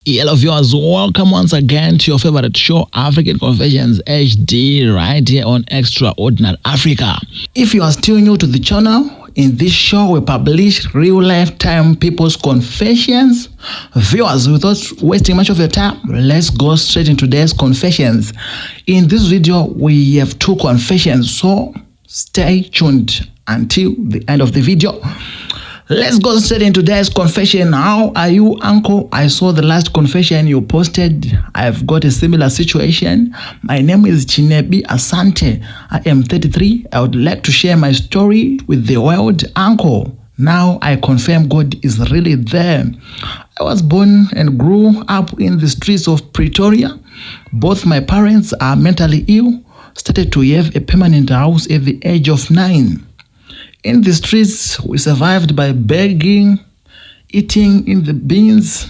Hello viewers, welcome once again to your favorite show, African Confessions HD, right here on Extraordinary Africa. If you are still new to the channel, in this show we publish real lifetime people's confessions. Viewers, without wasting much of your time, let's go straight into today's confessions. In this video, we have two confessions, so stay tuned until the end of the video. Let's go straight into today's confession. How are you, uncle? I saw the last confession you posted. I've got a similar situation. My name is Chinebi Asante. I am 33. I would like to share my story with the world, uncle. Now I confirm God is really there. I was born and grew up in the streets of Pretoria. Both my parents are mentally ill. Started to have a permanent house at the age of 9. In the streets, we survived by begging, eating in the bins.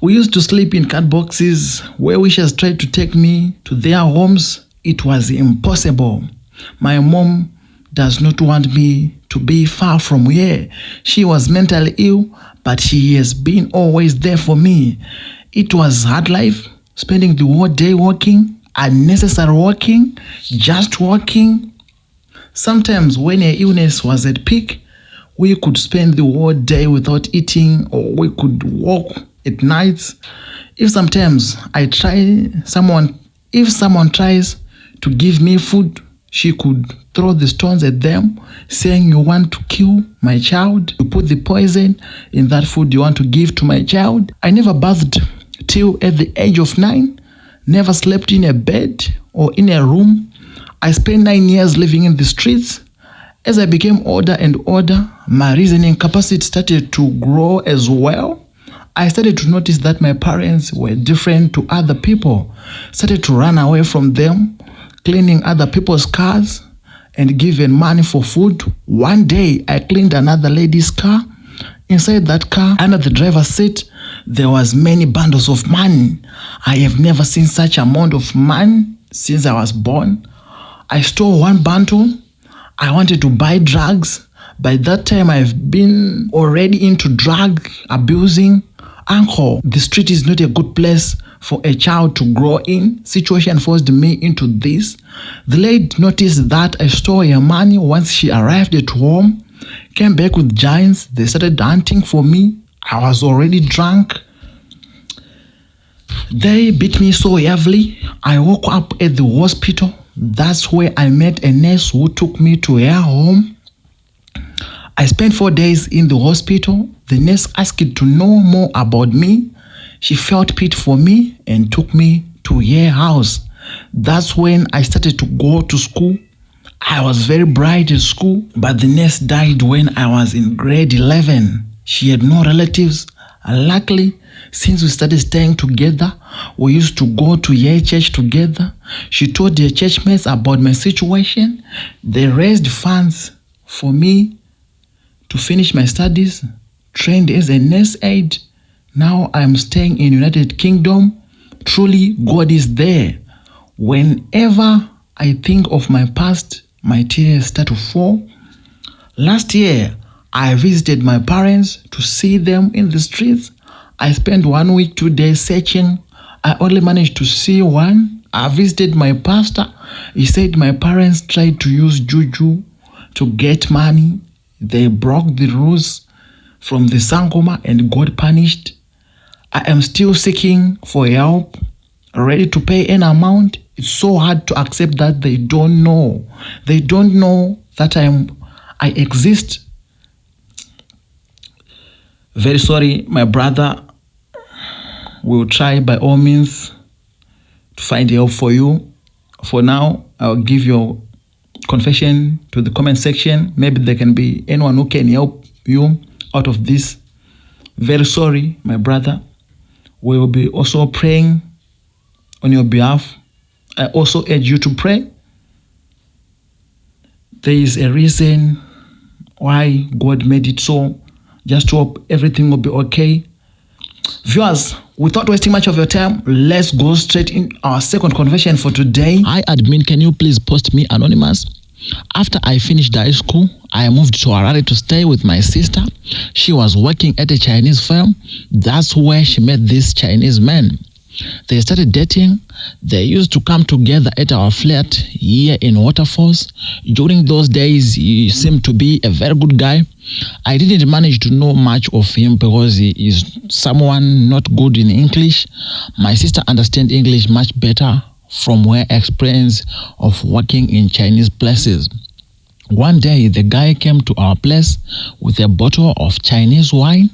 We used to sleep in card boxes. Where wishers tried to take me to their homes, it was impossible. My mom does not want me to be far from here. She was mentally ill, but she has been always there for me. It was hard life, spending the whole day working, unnecessary working, just working. Sometimes when her illness was at peak, we could spend the whole day without eating, or we could walk at nights. If someone tries to give me food, she could throw the stones at them, saying, "You want to kill my child? You put the poison in that food you want to give to my child." I never bathed till at the age of 9, never slept in a bed or in a room. I spent 9 years living in the streets. As I became older and older, my reasoning capacity started to grow as well. I started to notice that my parents were different to other people. Started to run away from them, cleaning other people's cars and giving money for food. One day, I cleaned another lady's car. Inside that car, under the driver's seat, there was many bundles of money. I have never seen such amount of money since I was born. I stole one bundle. I wanted to buy drugs. By that time, I've been already into drug abusing. Uncle, the street is not a good place for a child to grow in. Situation forced me into this. The lady noticed that I stole her money. Once she arrived at home, came back with giants. They started hunting for me. I was already drunk. They beat me so heavily. I woke up at the hospital. That's where I met a nurse who took me to her home. I spent 4 days in the hospital. The nurse asked to know more about me. She felt pity for me and took me to her house. That's when I started to go to school. I was very bright at school, but the nurse died when I was in grade 11. She had no relatives. Luckily, since we started staying together, we used to go to her church together. She told her churchmates about my situation. They raised funds for me to finish my studies, trained as a nurse aide. Now I'm staying in United Kingdom. Truly, God is there. Whenever I think of my past, my tears start to fall. Last year, I visited my parents to see them in the streets. I spent 1 week, 2 days searching. I only managed to see one. I visited my pastor. He said my parents tried to use juju to get money. They broke the rules from the Sangoma and got punished. I am still seeking for help, ready to pay an amount. It's so hard to accept that they don't know. They don't know that I exist. Very sorry, my brother. We'll try by all means to find help for you. For now, I'll give your confession to the comment section. Maybe there can be anyone who can help you out of this. Very sorry, my brother. We will be also praying on your behalf. I also urge you to pray. There is a reason why God made it so. Just hope everything will be okay. Viewers, without wasting much of your time, let's go straight in our second confession for today. Hi admin, can you please post me anonymous? After I finished high school, I moved to Harare to stay with my sister. She was working at a Chinese firm. That's where she met this Chinese man. They started dating. They used to come together at our flat here in Waterfalls. During those days, he seemed to be a very good guy. I didn't manage to know much of him because he is someone not good in English. My sister understands English much better from her experience of working in Chinese places. One day, the guy came to our place with a bottle of Chinese wine.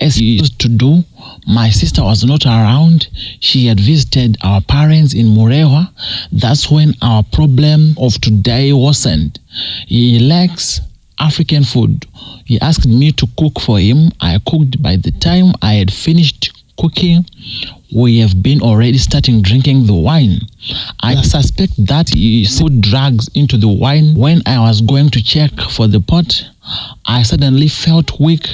As he used to do, my sister was not around. She had visited our parents in Murewa. That's when our problem of today worsened. He likes African food. He asked me to cook for him. I cooked. By the time I had finished cooking, we have been already starting drinking the wine. I suspect that he put drugs into the wine. When I was going to check for the pot, I suddenly felt weak.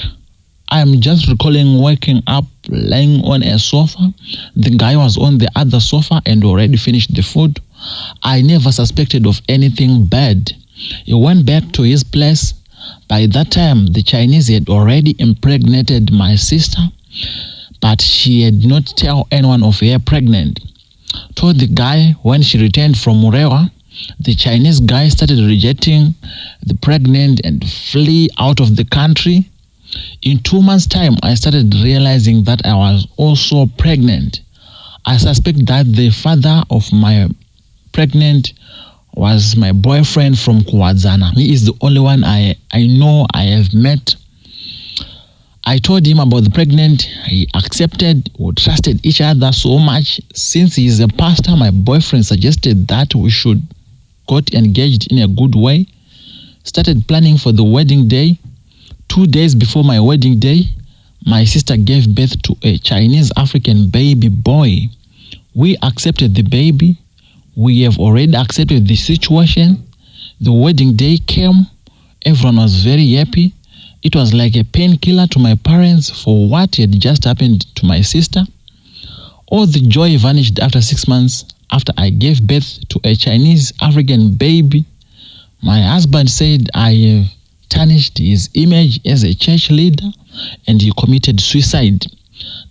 I am just recalling waking up, lying on a sofa. The guy was on the other sofa and already finished the food. I never suspected of anything bad. He went back to his place. By that time, the Chinese had already impregnated my sister, but she had not told anyone of her pregnant. Told the guy when she returned from Murewa. The Chinese guy started rejecting the pregnant and flee out of the country. In 2 months' time, I started realizing that I was also pregnant. I suspect that the father of my pregnant was my boyfriend from Kuwadzana. He is the only one I know I have met. I told him about the pregnant. He accepted. We trusted each other so much. Since he is a pastor, my boyfriend suggested that we should get engaged in a good way. Started planning for the wedding day. 2 days before my wedding day, my sister gave birth to a Chinese African baby boy. We accepted the baby. We have already accepted the situation. The wedding day came. Everyone was very happy. It was like a painkiller to my parents for what had just happened to my sister. All the joy vanished after 6 months after I gave birth to a Chinese African baby. My husband said I have tarnished his image as a church leader and he committed suicide.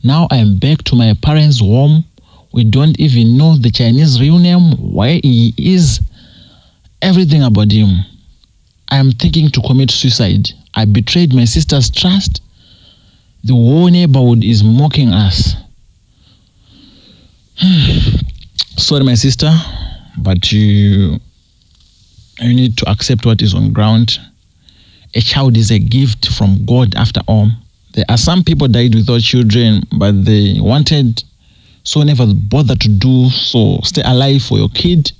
Now I am back to my parents' home. We don't even know the Chinese real name, where he is, everything about him. I am thinking to commit suicide. I betrayed my sister's trust. The whole neighborhood is mocking us. Sorry, my sister, but you need to accept what is on ground. A child is a gift from God after all. There are some people died without children, but they wanted, so never bothered to do so. Stay alive for your kid.